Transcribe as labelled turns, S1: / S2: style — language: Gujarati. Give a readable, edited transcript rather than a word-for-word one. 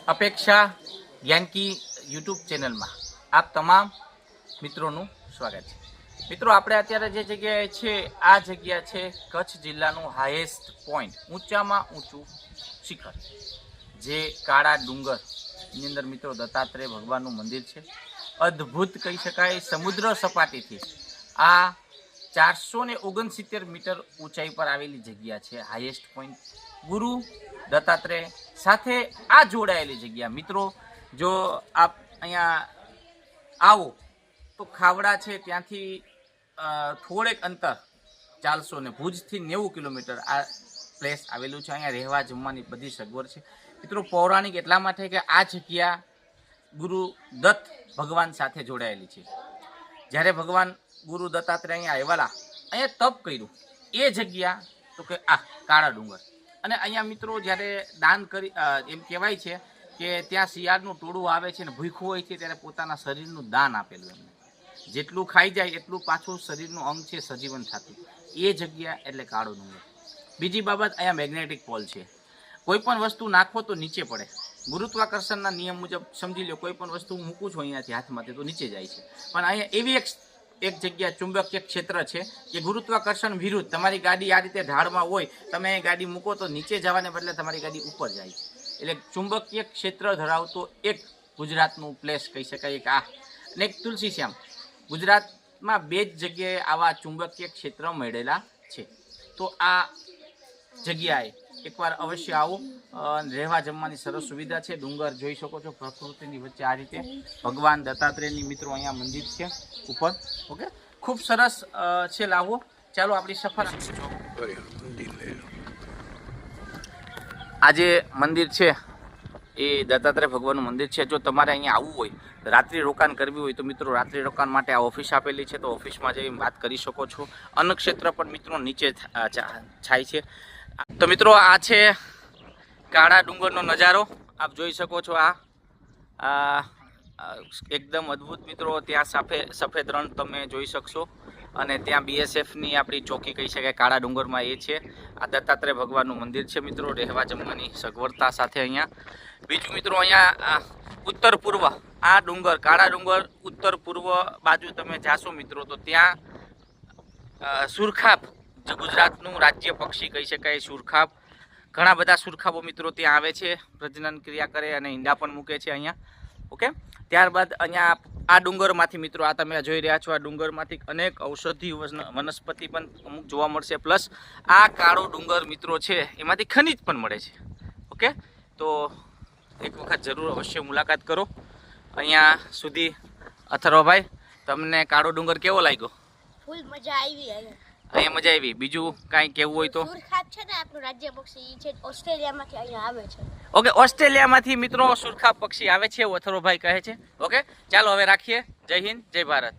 S1: અપેક્ષા જ્ઞાનકી યુટ્યુબ ચેનલમાં આપ તમામ મિત્રોનું સ્વાગત છે। મિત્રો, આપણે અત્યારે જે જગ્યાએ છે આ જગ્યા છે કચ્છ જિલ્લાનું હાઈએસ્ટ પોઈન્ટ, ઊંચામાં ઊંચું શિખર, જે કાળા ડુંગરની અંદર મિત્રો દત્તાત્રેય ભગવાનનું મંદિર છે। અદ્ભુત કહી શકાય। સમુદ્ર સપાટીથી આ 469 મીટર ઊંચાઈ પર આવેલી જગ્યા છે હાઈએસ્ટ પોઈન્ટ, ગુરુ દત્તાત્રેય સાથે આ જોડાયેલી જગ્યા। મિત્રો, જો આપ અહીંયા આવો તો ખાવડા છે ત્યાંથી થોડેક અંતર ચાલશો ને ભુજથી 90 કિલોમીટર આ પ્લેસ આવેલું છે। અહીંયા રહેવા જમવાની બધી સગવડ છે। મિત્રો, પૌરાણિક એટલા માટે કે આ જગ્યા ગુરુ દત્ત ભગવાન સાથે જોડાયેલી છે। જ્યારે ભગવાન ગુરુ દત્તાત્રેય અહીંયા આવેલા, અહીંયા તપ કર્યું, એ જગ્યા તો કે આ કાળા ડુંગર। અને અહીંયા મિત્રો જ્યારે દાન કરી, એમ કહેવાય છે કે ત્યાં શિયાળનું ટોળું આવે છે ને ભૂખ્યું હોય છે ત્યારે પોતાના શરીરનું દાન આપેલું એમને, જેટલું ખાઈ જાય એટલું પાછું શરીરનું અંગ છે સજીવન થતું, એ જગ્યા એટલે કાળો ડુંગર। બીજી બાબત, અહીંયા મેગ્નેટિક પોલ છે। કોઈ પણ વસ્તુ નાખો તો નીચે પડે, ગુરુત્વાકર્ષણના નિયમ મુજબ સમજી લો, કોઈ પણ વસ્તુ મૂકું છું અહીંયાથી હાથમાંથી તો નીચે જાય છે, પણ અહીંયા એવી એક જગ્યા ચુંબકીય ક્ષેત્ર છે કે ગુરુત્વાકર્ષણ વિરુદ્ધ તમારી ગાડી આ રીતે ઢાળમાં હોય, તમે ગાડી મૂકો તો નીચે જવાને બદલે તમારી ગાડી ઉપર જાય છે। એટલે ચુંબકીય ક્ષેત્ર ધરાવતો એક ગુજરાતનું પ્લેસ કહી શકાય કે આ। અને એક તુલસી શ્યામ, ગુજરાતમાં 2 જ જગ્યાએ આવા ચુંબકીય ક્ષેત્ર મળેલા છે। તો આ જગ્યાએ એકવાર અવશ્ય આવો। રહેવા જમવાની સરસ સુવિધા છે। ડુંગર જોઈ શકો છો પ્રકૃતિની વચ્ચે આ રીતે ભગવાન દત્તાત્રેયની મિત્રો અહીંયા મંદિર છે ઉપર। ઓકે, ખૂબ સરસ છે। લાવો, ચાલો આપણી સફર। આ જે મંદિર છે એ દત્તાત્રેય ભગવાનનું મંદિર છે। જો તમારે અહીંયા આવવું હોય, રાત્રિ રોકાણ કરવી હોય તો મિત્રો રાત્રિ રોકાણ માટે આ ઓફિસ આપેલી છે, તો ઓફિસમાં જઈ વાત કરી શકો છો। અન્નક્ષેત્ર પણ મિત્રો નીચે છાય છે। તો મિત્રો, આ છે કાળા ડુંગરનો નજારો, આપ જોઈ શકો છો। આ એકદમ અદ્ભુત મિત્રો। ત્યાં સફેદ રણ તમે જોઈ શકશો, અને ત્યાં BSFની આપણી ચોકી કહી શકાય કાળા ડુંગરમાં એ છે। આ દત્તાત્રેય ભગવાનનું મંદિર છે મિત્રો, રહેવા જમવાની સગવડતા સાથે અહીંયા। બીજું મિત્રો, અહીંયા ઉત્તર પૂર્વ આ ડુંગર કાળા ડુંગર ઉત્તર પૂર્વ બાજુ તમે જાશો મિત્રો તો ત્યાં સુરખાબ, જે ગુજરાતનું રાજ્ય પક્ષી કહી શકાય સુરખાબ, ઘણા બધા સુરખાબો મિત્રો ત્યાં આવે છે, પ્રજનન ક્રિયા કરે અને ઈંડા પણ મૂકે છે અહીંયા। ઓકે, ત્યારબાદ અહીંયા આ ડુંગરમાંથી મિત્રો, આ તમે જોઈ રહ્યા છો, આ ડુંગરમાંથી અનેક ઔષધિ વનસ્પતિ પણ અમુક જોવા મળશે, પ્લસ આ કાળો ડુંગર મિત્રો છે એમાંથી ખનિજ પણ મળે છે। ઓકે, તો એક વખત જરૂર અવશ્ય મુલાકાત કરો। અહીંયા સુધી અથર્વભાઈ, તમને કાળો ડુંગર કેવો લાગ્યો?
S2: ફૂલ મજા આવી।
S1: અહીંયા મજા આવી। બીજું કાંઈ કહેવું હોય તો?
S2: સુરખાબ છે ને આપણું રાજ્ય પક્ષી છે, ઓસ્ટ્રેલિયામાંથી અહીંયા આવે છે।
S1: ઓકે, ઓસ્ટ્રેલિયામાંથી મિત્રો સુરખાબ પક્ષી આવે છે એવું અથર્વભાઈ કહે છે। ઓકે, ચાલો હવે રાખીએ। જય હિન્દ, જય ભારત।